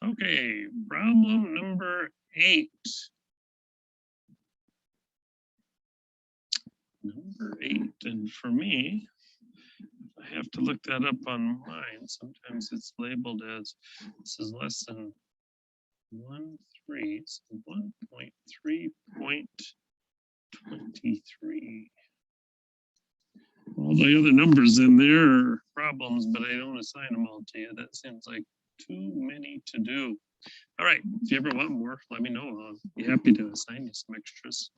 Okay, problem number 8. Number 8, and for me, I have to look that up on mine. Sometimes it's labeled as this is less than 1.3, so 1.3.23. All the other numbers in there are problems, but I don't assign them all to you. That seems like too many to do. All right, if you ever want more, let me know. I'll be happy to assign you some extras.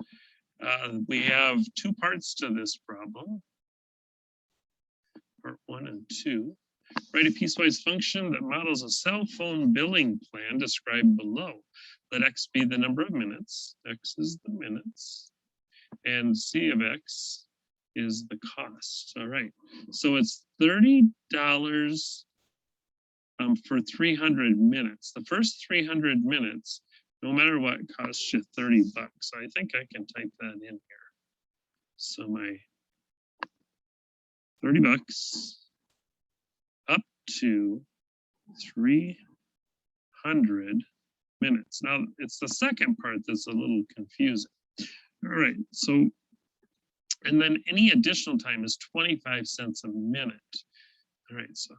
We have 2 parts to this problem, part 1 and 2. Write a piecewise function that models a cell phone billing plan described below. Let x be the number of minutes, x is the minutes, and c of x is the cost. All right, so it's $30 for 300 minutes. The first 300 minutes, no matter what, costs you $30. I think I can type that in here. So my $30 up to 300 minutes. Now it's the second part that's a little confusing. All right, so, and then any additional time is 25 cents a minute. All right, so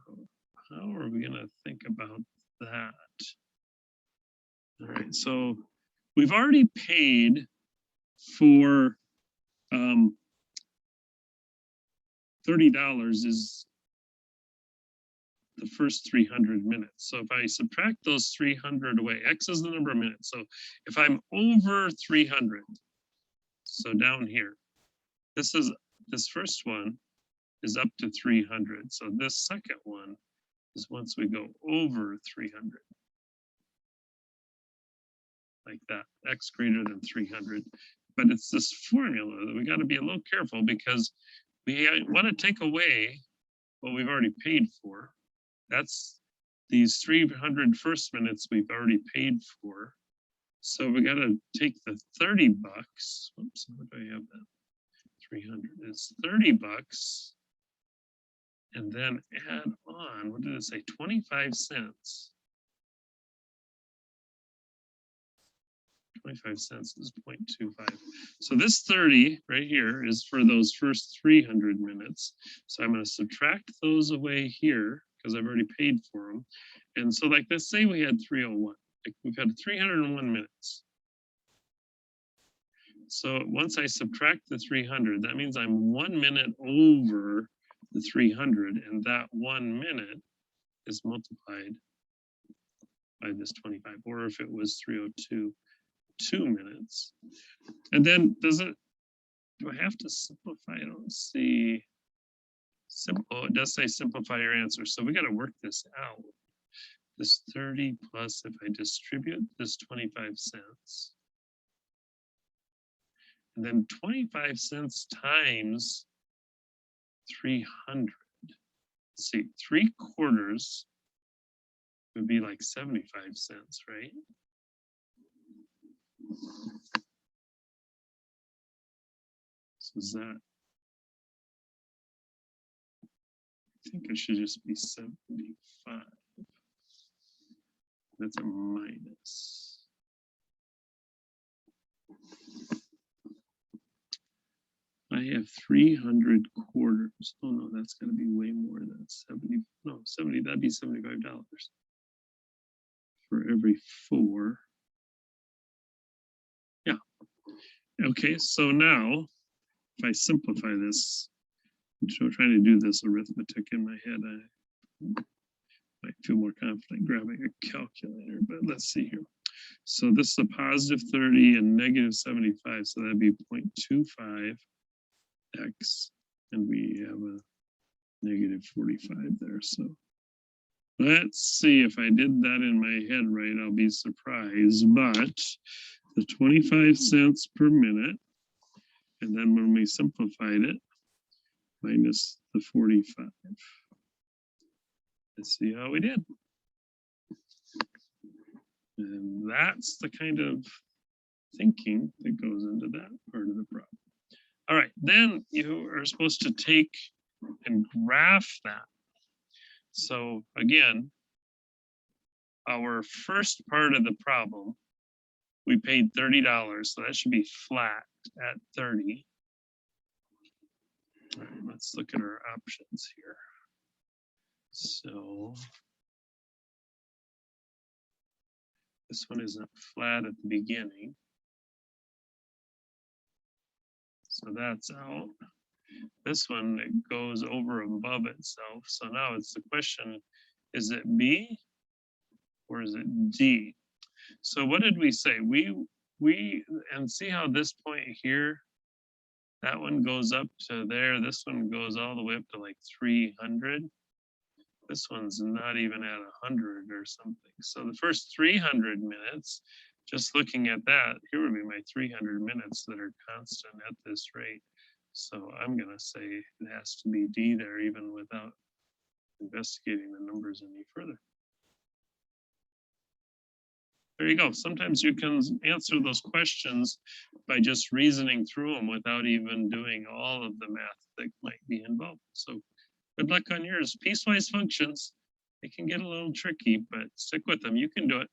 how are we gonna think about that? All right, so we've already paid for $30 is the first 300 minutes. So if I subtract those 300 away, x is the number of minutes. So if I'm over 300, so down here, this first one is up to 300. So this second one is once we go over 300. Like that, x greater than 300. But it's this formula that we got to be a little careful because we want to take away what we've already paid for. That's these 300 first minutes we've already paid for. So we got to take the $30. Oops, what do I have that? 300 is $30, and then add on, what did it say? 25 cents. 25 cents is 0.25. So this 30 right here is for those first 300 minutes. So I'm going to subtract those away here because I've already paid for them. And so like, let's say we had 301, like we've had 301 minutes. So once I subtract the 300, that means I'm 1 minute over the 300, and that 1 minute is multiplied by this 25, or if it was 302, 2 minutes. And then do I have to simplify? I don't see. Oh, it does say simplify your answer. So we got to work this out. This 30 plus, if I distribute this 25 cents, and then 25 cents times 300. Let's see, 3/4 would be like 75 cents, right? So is that, I think it should just be 75. That's a minus. I have 300 quarters. Oh no, that's gonna be way more than 70. No, 70, that'd be $75 for every 4. Yeah. Okay, so now if I simplify this, I'm trying to do this arithmetic in my head. I might feel more confident grabbing a calculator, but let's see here. So this is a positive 30 and negative 75, so that'd be 0.25 x, and we have a negative 45 there. So let's see if I did that in my head right, I'll be surprised, but the 25 cents per minute, and then when we simplified it, minus the 45. Let's see how we did. And that's the kind of thinking that goes into that part of the problem. All right, then you are supposed to take and graph that. So again, our first part of the problem, we paid $30, so that should be flat at 30. All right, let's look at our options here. So this one isn't flat at the beginning. So that's out. This one, it goes over above itself. So now it's the question, is it B or is it D? So what did we say? And see how this point here, that one goes up to there. This one goes all the way up to like 300. This one's not even at 100 or something. So the first 300 minutes, just looking at that, here would be my 300 minutes that are constant at this rate. So I'm going to say it has to be D there, even without investigating the numbers any further. There you go. Sometimes you can answer those questions by just reasoning through them without even doing all of the math that might be involved. So good luck on yours. Piecewise functions, they can get a little tricky, but stick with them. You can do it.